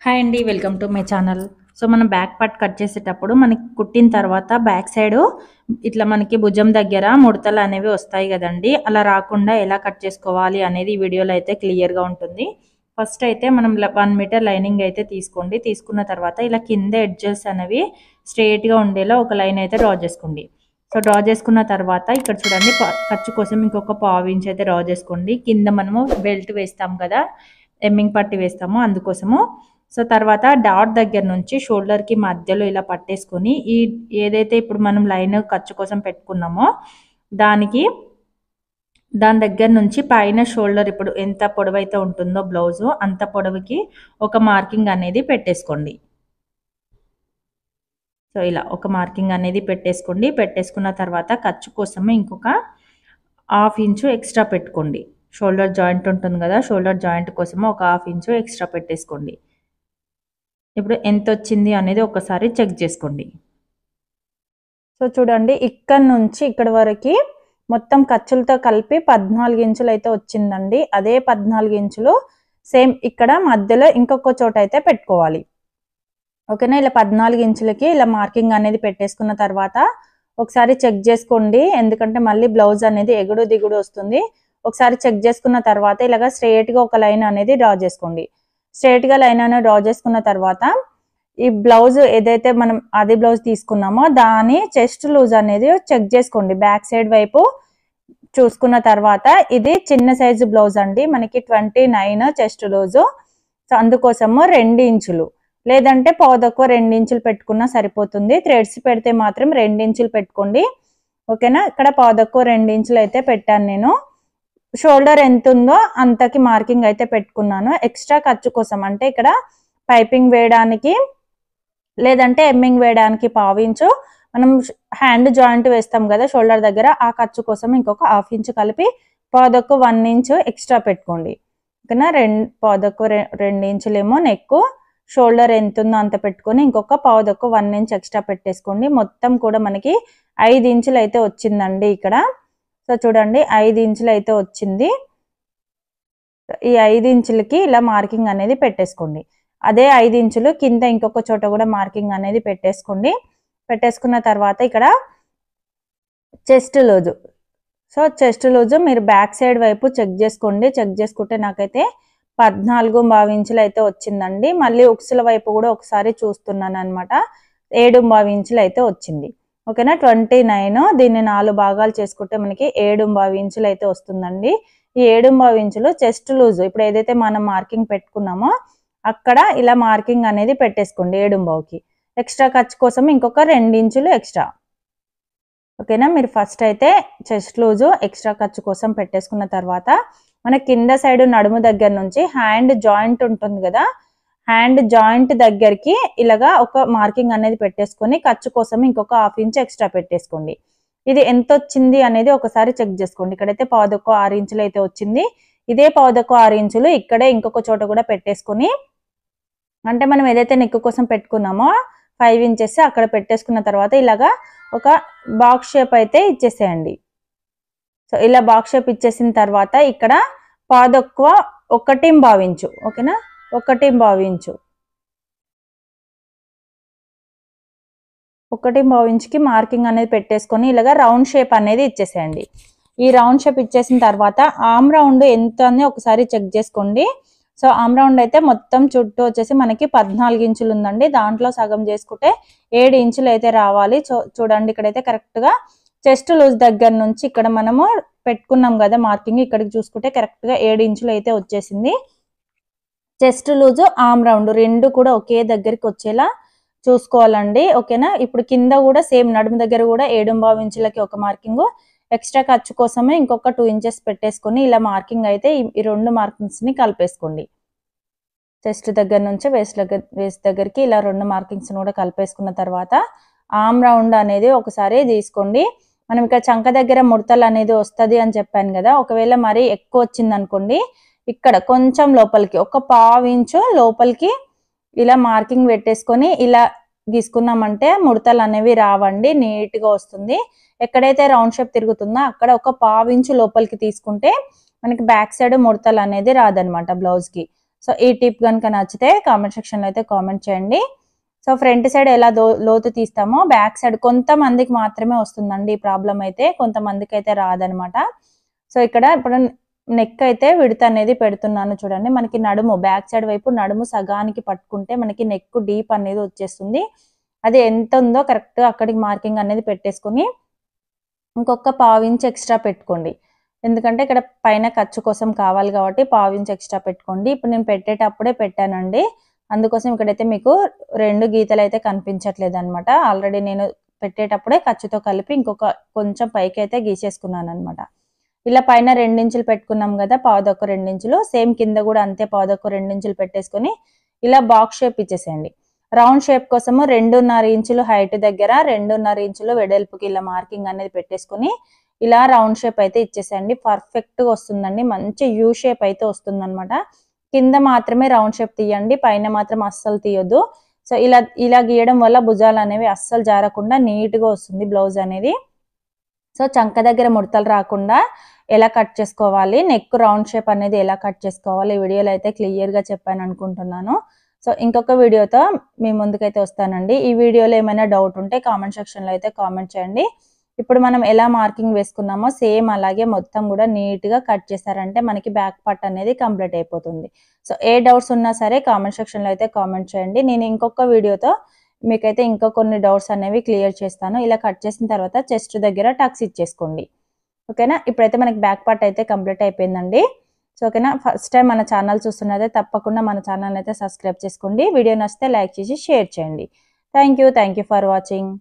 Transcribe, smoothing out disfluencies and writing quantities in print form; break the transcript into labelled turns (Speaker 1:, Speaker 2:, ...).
Speaker 1: Hi అండి, welcome to my channel. So మనం back part cut చేసేటప్పుడు మనకి కుట్టిన తర్వాత బ్యాక్ సైడ్ ఇట్లా మనకి భుజం దగ్గర ముడతలు అనేవి వస్తాయి కదండి. అలా రాకుండా ఎలా కట్ చేసుకోవాలి అనేది ఈ వీడియోలో అయితే క్లియర్గా ఉంటుంది. ఫస్ట్ అయితే మనం 1 మీటర్ లైనింగ్ అయితే తీసుకోండి. తీసుకున్న తర్వాత ఇలా కింద ఎడ్జెస్ అనేవి స్ట్రైట్గా ఉండేలా ఒక లైన్ అయితే డ్రా చేసుకోండి. సో డ్రా చేసుకున్న తర్వాత ఇక్కడ చూడండి, ఖర్చు కోసం ఇంకొక 1/2 ఇంచ్ అయితే డ్రా చేసుకోండి. కింద మనము బెల్ట్ వేస్తాం కదా, ఎమ్మింగ్ పట్టి వేస్తాము, అందుకోసము. సో తర్వాత డాట్ దగ్గర నుంచి షోల్డర్కి మధ్యలో ఇలా పట్టేసుకొని ఏదైతే ఇప్పుడు మనం లైన్ ఖర్చు కోసం పెట్టుకున్నామో దాని దగ్గర నుంచి పైన షోల్డర్ ఇప్పుడు ఎంత పొడవైతే ఉంటుందో బ్లౌజు అంత పొడవుకి ఒక మార్కింగ్ అనేది పెట్టేసుకోండి. సో ఇలా ఒక మార్కింగ్ అనేది పెట్టేసుకోండి. పెట్టేసుకున్న తర్వాత ఖర్చు కోసం ఇంకొక 1/2 ఇంచు ఎక్స్ట్రా పెట్టుకోండి. షోల్డర్ జాయింట్ ఉంటుంది కదా, షోల్డర్ జాయింట్ కోసం ఒక 1/2 ఇంచు ఎక్స్ట్రా పెట్టేసుకోండి. ఇప్పుడు ఎంత వచ్చింది అనేది ఒకసారి చెక్ చేసుకోండి. సో చూడండి, ఇక్కడ నుంచి ఇక్కడ వరకు మొత్తం ఖర్చులతో కలిపి 14 ఇంచులు అయితే వచ్చిందండి. అదే 14 ఇంచులు సేమ్ ఇక్కడ మధ్యలో ఇంకొక చోట అయితే పెట్టుకోవాలి. ఓకేనా, ఇలా 14 ఇంచులకి ఇలా మార్కింగ్ అనేది పెట్టేసుకున్న తర్వాత ఒకసారి చెక్ చేసుకోండి, ఎందుకంటే మళ్ళీ బ్లౌజ్ అనేది ఎగుడు దిగుడు వస్తుంది. ఒకసారి చెక్ చేసుకున్న తర్వాత ఇలాగా స్ట్రైట్గా ఒక లైన్ అనేది డ్రా చేసుకోండి. స్ట్రైట్గా లైన్ అనేది డ్రా చేసుకున్న తర్వాత ఈ బ్లౌజ్ ఏదైతే మనం అది బ్లౌజ్ తీసుకున్నామో దాని చెస్ట్ లూజ్ అనేది చెక్ చేసుకోండి. బ్యాక్ సైడ్ వైపు చూసుకున్న తర్వాత ఇది చిన్న సైజు బ్లౌజ్ అండి, మనకి 29 చెస్ట్ లూజు. సో అందుకోసము 2 ఇంచులు లేదంటే పావుతక్కువ 2 ఇంచులు పెట్టుకున్నా సరిపోతుంది. థ్రెడ్స్ పెడితే మాత్రం 2 ఇంచులు పెట్టుకోండి. ఓకేనా, ఇక్కడ పావుతక్కువ 2 ఇంచులు అయితే పెట్టాను నేను. షోల్డర్ ఎంత ఉందో అంతకి మార్కింగ్ అయితే పెట్టుకున్నాను. ఎక్స్ట్రా ఖర్చు కోసం అంటే ఇక్కడ పైపింగ్ వేయడానికి లేదంటే ఎమ్మింగ్ వేయడానికి 1/2 ఇంచు, మనం హ్యాండ్ జాయింట్ వేస్తాం కదా షోల్డర్ దగ్గర, ఆ ఖర్చు కోసం ఇంకొక 1/2 ఇంచు కలిపి పావుతక్కువ 1 ఇంచు ఎక్స్ట్రా పెట్టుకోండి. ఓకేనా, పావుతక్కువ 2 ఇంచులేమో నెక్, షోల్డర్ ఎంత ఉందో అంత పెట్టుకొని ఇంకొక పావుతక్కువ 1 ఇంచ్ ఎక్స్ట్రా పెట్టేసుకోండి. మొత్తం కూడా మనకి 5 ఇంచులు అయితే వచ్చిందండి ఇక్కడ. సో చూడండి, 5 ఇంచులు అయితే వచ్చింది. ఈ 5 ఇంచులకి ఇలా మార్కింగ్ అనేది పెట్టేసుకోండి. అదే 5 ఇంచులు కింద ఇంకొక చోట కూడా మార్కింగ్ అనేది పెట్టేసుకోండి. పెట్టేసుకున్న తర్వాత ఇక్కడ chest loose, so chest loose మీరు బ్యాక్ సైడ్ వైపు చెక్ చేసుకోండి. చెక్ చేసుకుంటే నాకైతే 14.5 ఇంచులు అయితే వచ్చిందండి. మళ్ళీ ఉక్సుల వైపు కూడా ఒకసారి చూస్తున్నాను అనమాట, 7.5 ఇంచులు అయితే వచ్చింది. ఓకేనా, 29, దీన్ని 4 భాగాలు చేసుకుంటే మనకి 7.5 ఇంచులు అయితే వస్తుందండి. ఈ 7.5 ఇంచులు చెస్ట్ లూజ్ ఇప్పుడు ఏదైతే మనం మార్కింగ్ పెట్టుకున్నామో అక్కడ ఇలా మార్కింగ్ అనేది పెట్టేసుకోండి 7.5కి. ఎక్స్ట్రా ఖర్చు కోసం ఇంకొక 2 ఇంచులు ఎక్స్ట్రా. ఓకేనా, మీరు ఫస్ట్ అయితే చెస్ట్ లూజు ఎక్స్ట్రా ఖర్చు కోసం పెట్టేసుకున్న తర్వాత మన కింద సైడ్ నడుము దగ్గర నుంచి హ్యాండ్ జాయింట్ ఉంటుంది కదా, హ్యాండ్ జాయింట్ దగ్గరికి ఇలాగా ఒక మార్కింగ్ అనేది పెట్టేసుకొని ఖర్చు కోసం ఇంకొక 1/2 ఇంచ్ ఎక్స్ట్రా పెట్టేసుకోండి. ఇది ఎంత వచ్చింది అనేది ఒకసారి చెక్ చేసుకోండి. ఇక్కడైతే పావుతక్కువ 6 ఇంచులు అయితే వచ్చింది. ఇదే పావుతక్కువ 6 ఇంచులు ఇక్కడే ఇంకొక చోట కూడా పెట్టేసుకొని, అంటే మనం ఏదైతే నెక్ కోసం పెట్టుకున్నామో 5 ఇంచెస్ అక్కడ పెట్టేసుకున్న తర్వాత ఇలాగా ఒక బాక్స్ షేప్ అయితే ఇచ్చేసేయండి. సో ఇలా బాక్స్ షేప్ ఇచ్చేసిన తర్వాత ఇక్కడ పావుతక్కువ 1.5 ఇంచు, ఓకేనా, 1.5 ఇంచు, 1.5 ఇంచుకి మార్కింగ్ అనేది పెట్టేసుకొని ఇలాగా రౌండ్ షేప్ అనేది ఇచ్చేసేయండి. ఈ రౌండ్ షేప్ ఇచ్చేసిన తర్వాత ఆమ్ రౌండ్ ఎంత అని ఒకసారి చెక్ చేసుకోండి. సో ఆమ్ రౌండ్ అయితే మొత్తం చుట్టూ వచ్చేసి మనకి 14 ఇంచులు ఉందండి. దాంట్లో సగం చేసుకుంటే 7 ఇంచులు అయితే రావాలి. చూడండి, ఇక్కడైతే కరెక్ట్గా చెస్ట్ లూజ్ దగ్గర నుంచి ఇక్కడ మనము పెట్టుకున్నాం కదా మార్కింగ్, ఇక్కడికి చూసుకుంటే కరెక్ట్గా 7 ఇంచులు అయితే వచ్చేసింది. చెస్ట్ లూజు ఆమ్ రౌండ్ 2 కూడా ఒకే దగ్గరికి వచ్చేలా చూసుకోవాలండి. ఓకేనా, ఇప్పుడు కింద కూడా సేమ్ నడుము దగ్గర కూడా 7.5 ఇంచులకి ఒక మార్కింగ్, ఎక్స్ట్రా ఖర్చు కోసమే ఇంకొక 2 ఇంచెస్ పెట్టేసుకొని ఇలా మార్కింగ్ అయితే ఈ 2 మార్కింగ్స్ని కలిపేసుకోండి. చెస్ట్ దగ్గర నుంచి వేస్ట్ దగ్గరికి ఇలా 2 మార్కింగ్స్ని కూడా కలిపేసుకున్న తర్వాత ఆమ్ రౌండ్ అనేది ఒకసారి తీసుకోండి. మనం ఇక్కడ చంక దగ్గర ముడతలు అనేది వస్తుంది అని చెప్పాను కదా, ఒకవేళ మరీ ఎక్కువ వచ్చింది అనుకోండి ఇక్కడ కొంచెం లోపలికి ఒక 1/2 ఇంచు లోపలికి ఇలా మార్కింగ్ పెట్టేసుకొని ఇలా గీసుకున్నామంటే ముడతలు అనేవి రావండి, నీట్గా వస్తుంది. ఎక్కడైతే రౌండ్ షేప్ తిరుగుతుందో అక్కడ ఒక 1/2 ఇంచు లోపలికి తీసుకుంటే మనకి బ్యాక్ సైడ్ ముడతలు అనేది రాదనమాట బ్లౌజ్కి. సో ఈ టిప్ కనుక నచ్చితే కామెంట్ సెక్షన్లో అయితే కామెంట్ చేయండి. సో ఫ్రంట్ సైడ్ ఎలా లోతు తీస్తామో బ్యాక్ సైడ్ కొంతమందికి మాత్రమే వస్తుందండి ఈ ప్రాబ్లం అయితే, కొంతమందికి అయితే రాదనమాట. సో ఇక్కడ ఇప్పుడు నెక్ అయితే విడత అనేది పెడుతున్నాను చూడండి. మనకి నడుము బ్యాక్ సైడ్ వైపు నడుము సగానికి పట్టుకుంటే మనకి నెక్ డీప్ అనేది వచ్చేస్తుంది. అది ఎంత ఉందో కరెక్ట్గా అక్కడికి మార్కింగ్ అనేది పెట్టేసుకుని ఇంకొక 1/2 ఇంచ్ ఎక్స్ట్రా పెట్టుకోండి. ఎందుకంటే ఇక్కడ పైన ఖర్చు కోసం కావాలి కాబట్టి 1/2 ఇంచ్ ఎక్స్ట్రా పెట్టుకోండి. ఇప్పుడు నేను పెట్టేటప్పుడే పెట్టానండి, అందుకోసం ఇక్కడైతే మీకు 2 గీతలు అయితే కనిపించట్లేదు అనమాట. ఆల్రెడీ నేను పెట్టేటప్పుడే ఖర్చుతో కలిపి ఇంకొక కొంచెం పైకి అయితే గీసేసుకున్నాను అనమాట. ఇలా పైన 2 ఇంచులు పెట్టుకున్నాం కదా, 2.5 ఇంచులు, సేమ్ కింద కూడా అంతే 2.5 ఇంచులు పెట్టేసుకొని ఇలా బాక్స్ షేప్ ఇచ్చేసేయండి. రౌండ్ షేప్ కోసము 2.5 ఇంచులు హైట్ దగ్గర 2.5 ఇంచులు వెడల్పుకి ఇలా మార్కింగ్ అనేది పెట్టేసుకొని ఇలా రౌండ్ షేప్ అయితే ఇచ్చేసేయండి. పర్ఫెక్ట్గా వస్తుందండి, మంచి యూ షేప్ అయితే వస్తుంది అనమాట. కింద మాత్రమే రౌండ్ షేప్ తీయండి, పైన మాత్రం అస్సలు తీయొద్దు. సో ఇలా గీయడం వల్ల భుజాలు అనేవి అస్సలు జారకుండా నీట్గా వస్తుంది బ్లౌజ్ అనేది. సో చంక దగ్గర ముడతలు రాకుండా ఎలా కట్ చేసుకోవాలి, నెక్ రౌండ్ షేప్ అనేది ఎలా కట్ చేసుకోవాలి ఈ వీడియోలో అయితే క్లియర్గా చెప్పాను అనుకుంటున్నాను. సో ఇంకొక వీడియోతో మీ ముందుకైతే వస్తానండి. ఈ వీడియోలో ఏమైనా డౌట్ ఉంటే కామెంట్ సెక్షన్లో అయితే కామెంట్ చేయండి. ఇప్పుడు మనం ఎలా మార్కింగ్ వేసుకున్నామో సేమ్ అలాగే మొత్తం కూడా నీట్గా కట్ చేశారంటే మనకి బ్యాక్ పార్ట్ అనేది కంప్లీట్ అయిపోతుంది. సో ఏ డౌట్స్ ఉన్నా సరే కామెంట్ సెక్షన్లో అయితే కామెంట్ చేయండి. నేను ఇంకొక వీడియోతో మీకైతే ఇంకా కొన్ని డౌట్స్ అనేవి క్లియర్ చేస్తాను. ఇలా కట్ చేసిన తర్వాత చెస్ట్ దగ్గర టక్స్ ఇచ్చేసుకోండి. ఓకేనా, ఇప్పుడైతే మనకి బ్యాక్ పార్ట్ అయితే కంప్లీట్ అయిపోయిందండి. సో ఓకేనా, ఫస్ట్ టైం మన ఛానల్ చూస్తున్నదే తప్పకుండా మన ఛానల్ అయితే సబ్స్క్రైబ్ చేసుకోండి. వీడియో నచ్చితే లైక్ చేసి షేర్ చేయండి. Thank you for watching.